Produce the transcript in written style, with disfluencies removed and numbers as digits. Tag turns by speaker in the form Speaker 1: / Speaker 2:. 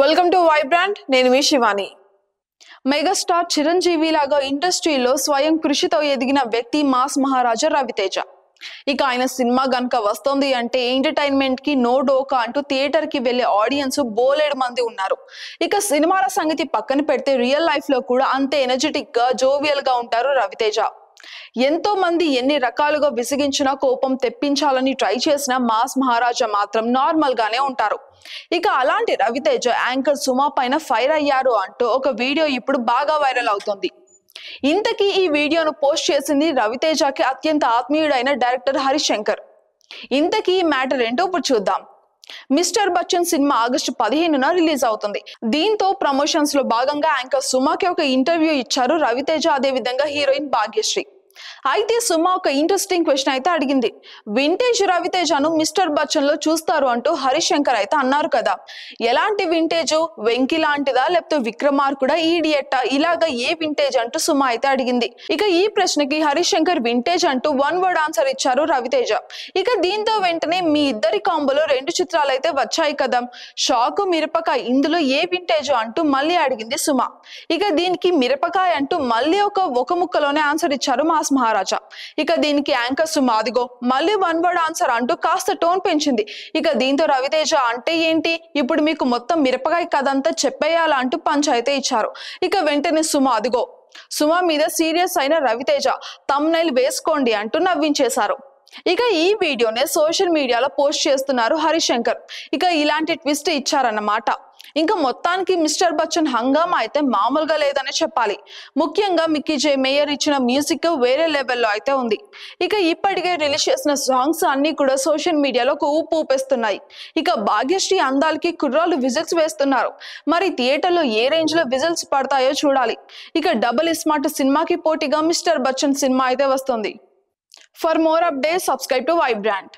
Speaker 1: Welcome to Vibrant. నేను మీ Shivani. Megastar Chiranjeevi లాగా ఇండస్ట్రీలో స్వయం కృషితో ఎదిగిన వ్యక్తి మాస్ మహారాజా రవితేజ. ఇక ఆయన సినిమా గనుక వస్తోంది అంటే ఎంటర్టైన్మెంట్ కి నో డోకా అంటూ థియేటర్ కి వెళ్లే ఆడియన్స్ బోలెడు మంది ఉన్నారు. ఇక సినిమాల సంగతి పక్కన పెడితే రియల్ లైఫ్ లో కూడా అంతే ఎనర్జెటిక్ గా జోవియల్ గా ఉంటారు రవితేజ. ఎంతో మంది ఎన్ని రకాలుగా విసిగించినా కోపం తెప్పించాలని ట్రై చేసిన మాస్ మహారాజా మాత్రం నార్మల్ గానే ఉంటారు. ఇక అలాంటి రవితేజ యాంకర్ సుమా పైన ఫైర్ అయ్యారు అంటూ ఒక వీడియో ఇప్పుడు బాగా వైరల్ అవుతుంది. ఇంతకీ ఈ వీడియోను పోస్ట్ చేసింది రవితేజకి అత్యంత ఆత్మీయుడైన డైరెక్టర్ హరిశంకర్. ఇంతకీ ఈ మ్యాటర్ ఏంటో ఇప్పుడు చూద్దాం. మిస్టర్ బచ్చన్ సినిమా ఆగస్టు 15న రిలీజ్ అవుతుంది. దీంతో ప్రమోషన్స్ లో భాగంగా యాంకర్ సుమాకి ఒక ఇంటర్వ్యూ ఇచ్చారు రవితేజ, అదే విధంగా హీరోయిన్ భాగ్యశ్రీ. అయితే సుమా ఒక ఇంట్రెస్టింగ్ క్వశ్చన్ అయితే అడిగింది. వింటేజ్ రవితేజను మిస్టర్ బచ్చన్ లో చూస్తారు అంటూ హరిశంకర్ అయితే అన్నారు కదా. ఎలాంటి వింటేజ్? వెంకీ లాంటిదా లేకపోతే విక్రమార్కుడా, ఈడియట్టా, ఇలాగా ఏ వింటేజ్ అంటూ సుమా అయితే అడిగింది. ఇక ఈ ప్రశ్నకి హరిశంకర్ వింటేజ్ అంటూ వన్ వర్డ్ ఆన్సర్ ఇచ్చారు రవితేజ. ఇక దీంతో వెంటనే మీ ఇద్దరి కాంబోలో 2 చిత్రాలు అయితే వచ్చాయి కదా, షాకు మిరపకాయ, ఇందులో ఏ వింటేజ్ అంటూ మళ్ళీ అడిగింది సుమా. ఇక దీనికి మిరపకాయ అంటూ మళ్ళీ ఒక ముక్కలోనే ఆన్సర్ ఇచ్చారు మాస్ మహారాజా. ఇక దీనికి యాంకర్ సుమా అదిగో మళ్ళీ వన్ వర్డ్ ఆన్సర్ అంటూ కాస్త టోన్ పెంచింది. ఇక దీంతో రవితేజ అంటే ఏంటి, ఇప్పుడు మీకు మొత్తం మిరపకాయ కథంతా చెప్పేయాలా అంటూ పంచాయితీ ఇచ్చారు. ఇక వెంటనే సుమా అదిగో, సుమా మీద సీరియస్ అయిన రవితేజ థంబ్నైల్ వేసుకోండి అంటూ నవ్వించేశారు. ఇక ఈ వీడియోనే సోషల్ మీడియాలో పోస్ట్ చేస్తున్నారు హరిశంకర్. ఇక ఇలాంటి ట్విస్ట్ ఇచ్చారన్నమాట. ఇంకా మొత్తానికి మిస్టర్ బచ్చన్ హంగామా అయితే మామూలుగా లేదనే చెప్పాలి. ముఖ్యంగా మిక్కీ జే మేయర్ ఇచ్చిన మ్యూజిక్ వేరే లెవెల్లో అయితే ఉంది. ఇక ఇప్పటికే రిలీజ్ చేసిన సాంగ్స్ అన్ని కూడా సోషల్ మీడియాలో ఊపు ఊపేస్తున్నాయి. ఇక భాగ్యశ్రీ అందాలకి కుర్రాళ్ళు విజిల్స్ వేస్తున్నారు. మరి థియేటర్లో ఏ రేంజ్ లో విజిల్స్ పడతాయో చూడాలి. ఇక డబుల్ స్మార్ట్ సినిమాకి పోటీగా మిస్టర్ బచ్చన్ సినిమా అయితే వస్తుంది. For more updates subscribe to Vibrant.